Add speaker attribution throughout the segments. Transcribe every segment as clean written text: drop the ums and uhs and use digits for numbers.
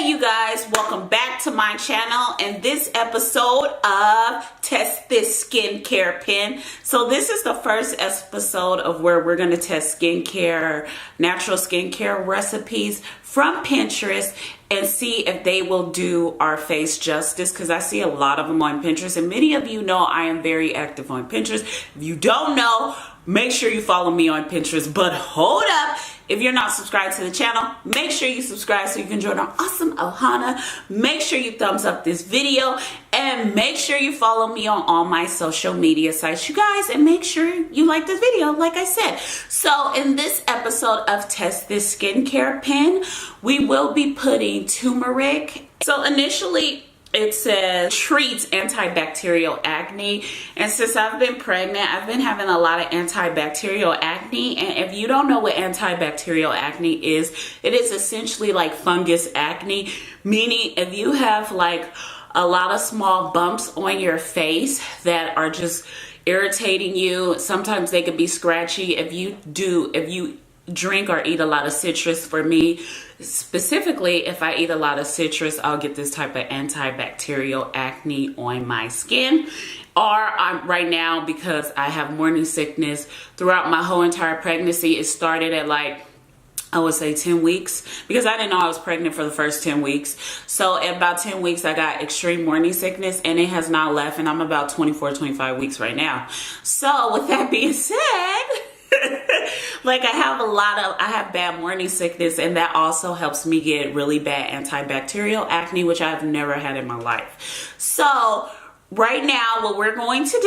Speaker 1: Hey you guys, welcome back to my channel and this episode of Test This Skincare Pen. So this is the first episode of where we're going to test skincare, natural skincare recipes from Pinterest and see if they will do our face justice, because I see a lot of them on Pinterest and many of you know I am very active on Pinterest. If you don't know, make sure you follow me on Pinterest. But hold up, if you're not subscribed to the channel, make sure you subscribe so you can join our awesome Ohana. Make sure you thumbs up this video and make sure you follow me on all my social media sites, you guys, and make sure you like this video like I said. So in this episode of Test This Skincare Pen, we will be putting turmeric. So initially it says treats antibacterial acne, and since I've been pregnant, I've been having a lot of antibacterial acne. And if you don't know what antibacterial acne is, it is essentially like fungus acne, meaning if you have like a lot of small bumps on your face that are just irritating you, sometimes they could be scratchy. If you drink or eat a lot of citrus, for me specifically, if I eat a lot of citrus, I'll get this type of antibacterial acne on my skin. Or right now, because I have morning sickness throughout my whole entire pregnancy, it started at like, I would say 10 weeks, because I didn't know I was pregnant for the first 10 weeks. So at about 10 weeks, I got extreme morning sickness and it has not left, and I'm about 24, 25 weeks right now. So with that being said, like I have bad morning sickness, and that also helps me get really bad antibacterial acne, which I've never had in my life. So right now what we're going to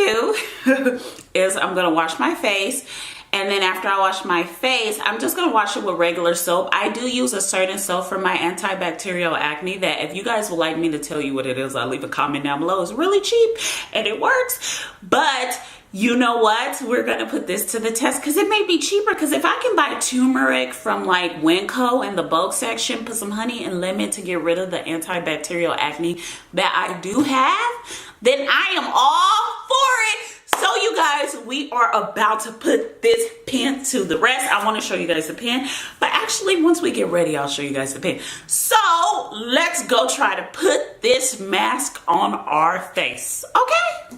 Speaker 1: do is I'm going to wash my face. And then after I wash my face, I'm just going to wash it with regular soap. I do use a certain soap for my antibacterial acne that if you guys would like me to tell you what it is, I'll leave a comment down below. It's really cheap and it works. But you know what? We're going to put this to the test because it may be cheaper. Because if I can buy turmeric from like Winco in the bulk section, put some honey and lemon to get rid of the antibacterial acne that I do have, then I am all for it. So you guys, we are about to put this pen to the rest. I want to show you guys the pen, but actually once we get ready, I'll show you guys the pen. So let's go try to put this mask on our face, okay?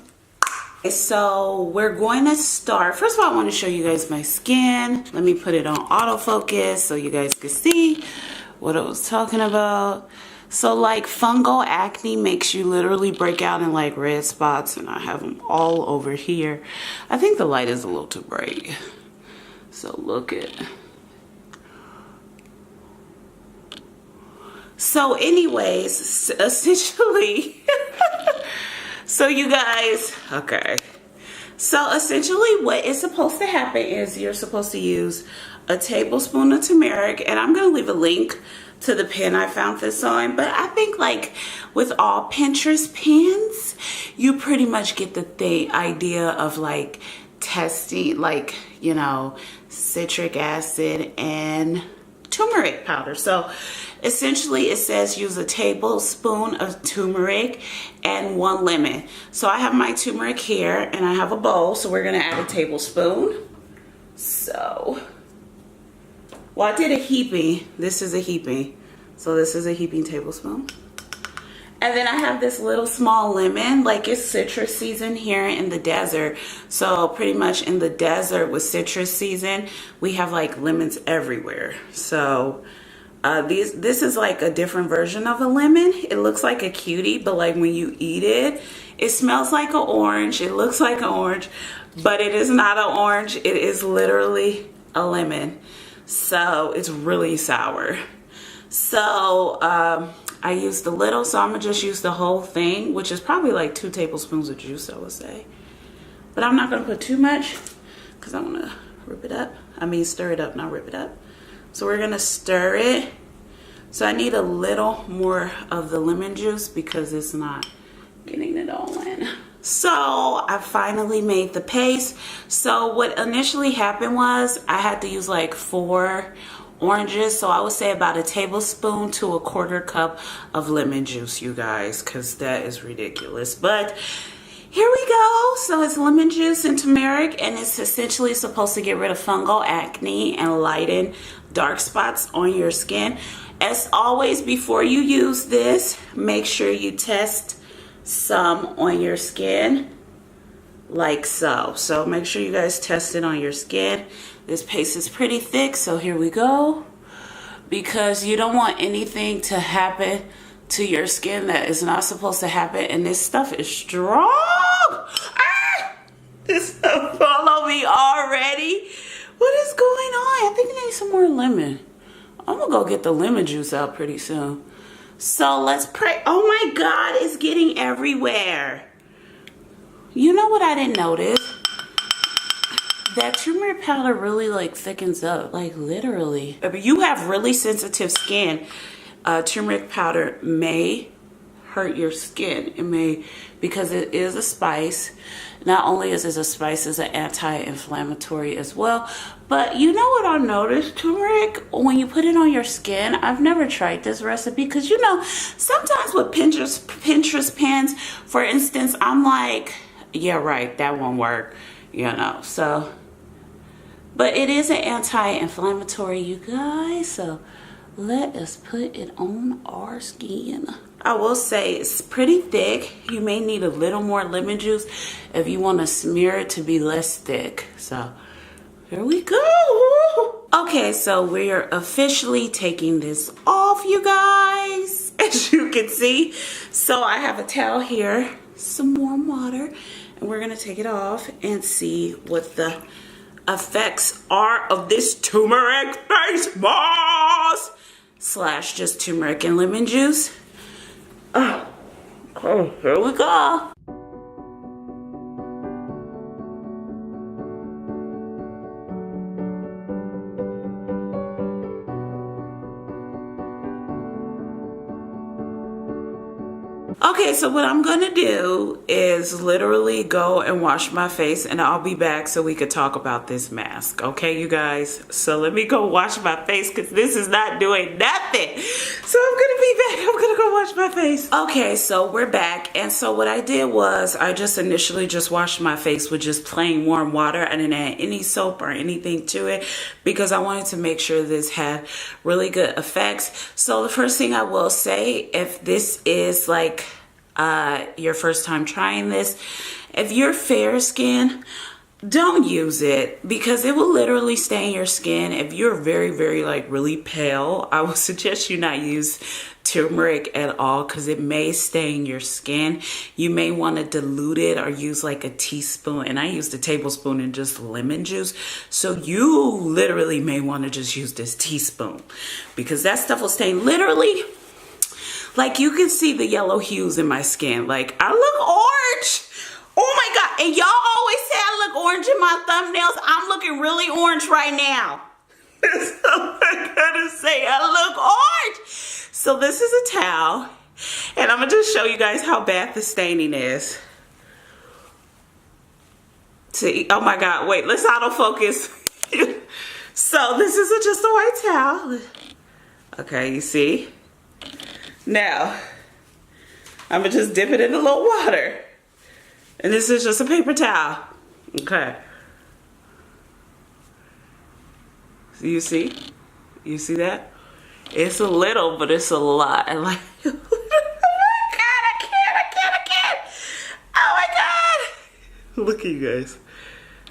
Speaker 1: So we're going to start. First of all, I want to show you guys my skin. Let me put it on autofocus so you guys can see what I was talking about. So like fungal acne makes you literally break out in like red spots, and I have them all over here. I think the light is a little too bright. So look at. So anyways, essentially, so you guys, okay. So essentially what is supposed to happen is you're supposed to use a tablespoon of turmeric, and I'm going to leave a link to the pen I found this on, but I think like with all Pinterest pens, you pretty much get the idea of like testing, like, you know, citric acid and turmeric powder. So essentially it says use a tablespoon of turmeric and 1 lemon. So I have my turmeric here and I have a bowl, so we're gonna add a tablespoon. So, well, I did a heaping. This is a heaping. So this is a heaping tablespoon. And then I have this little small lemon, like it's citrus season here in the desert. So pretty much in the desert with citrus season, we have like lemons everywhere. So this is like a different version of a lemon. It looks like a cutie, but like when you eat it, it smells like an orange. It looks like an orange, but it is not an orange. It is literally a lemon. So it's really sour. So I used a little, so I'm gonna just use the whole thing, which is probably like 2 tablespoons of juice, I would say. But I'm not gonna put too much because I wanna rip it up. I mean stir it up, not rip it up. So we're gonna stir it. So I need a little more of the lemon juice because it's not getting it all in. So I finally made the paste. So what initially happened was I had to use like 4 oranges, so I would say about a tablespoon to a 1/4 cup of lemon juice, you guys, because that is ridiculous. But here we go. So it's lemon juice and turmeric, and it's essentially supposed to get rid of fungal acne and lighten dark spots on your skin. As always, before you use this, make sure you test some on your skin like so. So make sure you guys test it on your skin. This paste is pretty thick, so here we go. Because you don't want anything to happen to your skin that is not supposed to happen, and this stuff is strong. Ah! This stuff follow me already. What is going on? I think I need some more lemon. I'm gonna go get the lemon juice out pretty soon. So let's pray. Oh my God, it's getting everywhere. You know what I didn't notice? That turmeric powder really like thickens up, like literally. If you have really sensitive skin, turmeric powder may hurt your skin. It may, because it is a spice. Not only is it a spice, it's an anti-inflammatory as well. But you know what I noticed? Turmeric, when you put it on your skin, I've never tried this recipe because you know, sometimes with Pinterest pins, for instance, I'm like, yeah, right, that won't work, you know, so. But it is an anti-inflammatory, you guys, so let us put it on our skin. I will say it's pretty thick. You may need a little more lemon juice if you want to smear it to be less thick. So here we go. Okay, so we're officially taking this off, you guys, as you can see. So I have a towel here, some warm water, and we're gonna take it off and see what the effects are of this turmeric face mask slash just turmeric and lemon juice. Oh, okay, here we go. Okay, so what I'm gonna do is literally go and wash my face, and I'll be back so we could talk about this mask. Okay, you guys? So let me go wash my face because this is not doing nothing. So I'm gonna be back. I'm gonna go wash my face. Okay, so we're back. And so what I did was I just initially just washed my face with just plain warm water. I didn't add any soap or anything to it because I wanted to make sure this had really good effects. So the first thing I will say, if this is like your first time trying this, if you're fair skin, don't use it because it will literally stain your skin. If you're very like really pale, I would suggest you not use turmeric at all because it may stain your skin. You may want to dilute it or use like a teaspoon, and I used a tablespoon in just lemon juice. So you literally may want to just use this teaspoon because that stuff will stain literally. Like you can see the yellow hues in my skin. Like I look orange. Oh my God. And y'all always say I look orange in my thumbnails. I'm looking really orange right now. That's all I gotta say. I look orange. So this is a towel. And I'm gonna just show you guys how bad the staining is. See, oh my God, wait, let's autofocus. So this is just a white towel. Okay, you see? Now, I'm gonna just dip it in a little water. And this is just a paper towel. Okay. So you see? You see that? It's a little, but it's a lot. And like, oh my God, I can't. Oh my God. Look at you guys.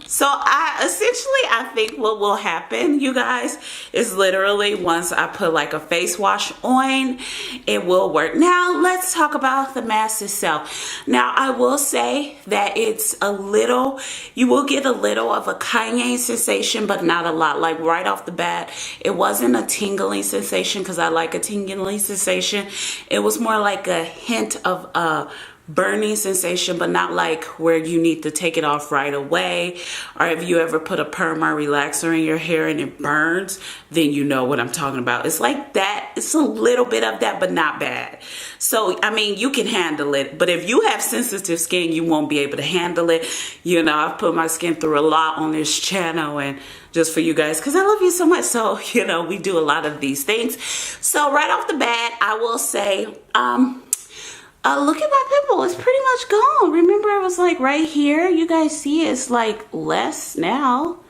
Speaker 1: So I think what will happen, you guys, is literally once I put like a face wash on, it will work. Now let's talk about the mask itself. Now I will say that it's a little, you will get a little of a cayenne sensation, but not a lot. Like right off the bat, it wasn't a tingling sensation because I like a tingling sensation. It was more like a hint of burning sensation, but not like where you need to take it off right away. Or if you ever put a perm or relaxer in your hair and it burns, then you know what I'm talking about. It's like that. It's a little bit of that, but not bad. So I mean, you can handle it, but if you have sensitive skin, you won't be able to handle it. You know, I've put my skin through a lot on this channel, and just for you guys, because I love you so much. So you know, we do a lot of these things. So right off the bat, I will say look at my pimple. It's pretty much gone. Remember, it was like right here. You guys see it's like less now.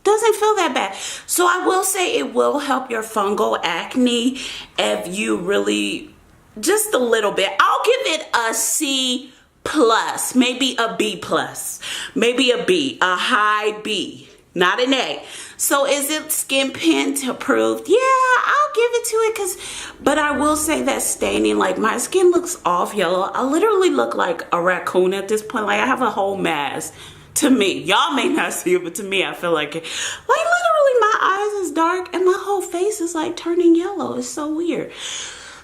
Speaker 1: doesn't feel that bad. So I will say it will help your fungal acne if you really, just a little bit. I'll give it a C plus, maybe a B plus, maybe a B, a high B, not an A. So is it Skin Pint approved? Yeah, I'll give it to it, but I will say that staining, like my skin looks off yellow. I literally look like a raccoon at this point. Like I have a whole mask. To me, y'all may not see it, but to me, I feel like it. Like literally my eyes is dark and my whole face is like turning yellow. It's so weird.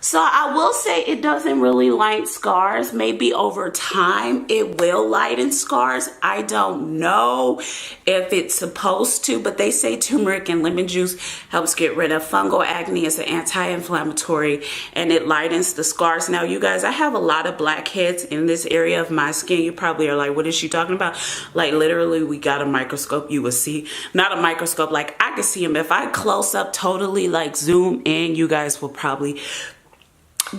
Speaker 1: So I will say it doesn't really lighten scars. Maybe over time it will lighten scars. I don't know if it's supposed to, but they say turmeric and lemon juice helps get rid of fungal acne. It's an anti-inflammatory and it lightens the scars. Now you guys, I have a lot of blackheads in this area of my skin. You probably are like, what is she talking about? Like literally we got a microscope, you will see. Not a microscope, like I can see them. If I close up totally, like zoom in, you guys will probably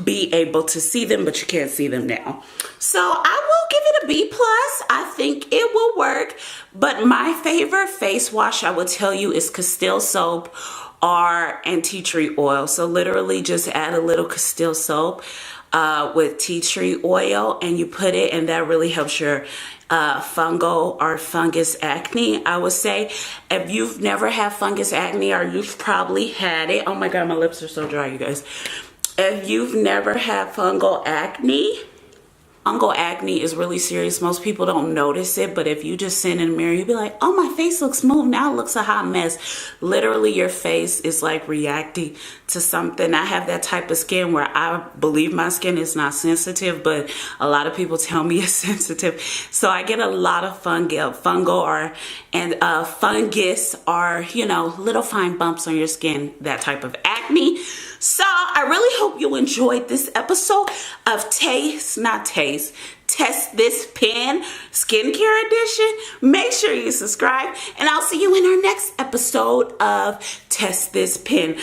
Speaker 1: be able to see them, but you can't see them now. So I will give it a B plus. I think it will work, but my favorite face wash I would tell you is Castile soap and tea tree oil. So literally just add a little Castile soap with tea tree oil and you put it, and that really helps your fungal or fungus acne. I would say if you've never had fungus acne, or you've probably had it, oh my god, my lips are so dry, you guys. If you've never had fungal acne is really serious. Most people don't notice it, but if you just sit in the mirror, you'll be like, oh, my face looks smooth. Now it looks a hot mess. Literally, your face is like reacting to something. I have that type of skin where I believe my skin is not sensitive, but a lot of people tell me it's sensitive. So I get a lot of fungus or, you know, little fine bumps on your skin, that type of acne. So I really hope you enjoyed this episode of Test This Pen Skincare Edition. Make sure you subscribe, and I'll see you in our next episode of Test This Pen.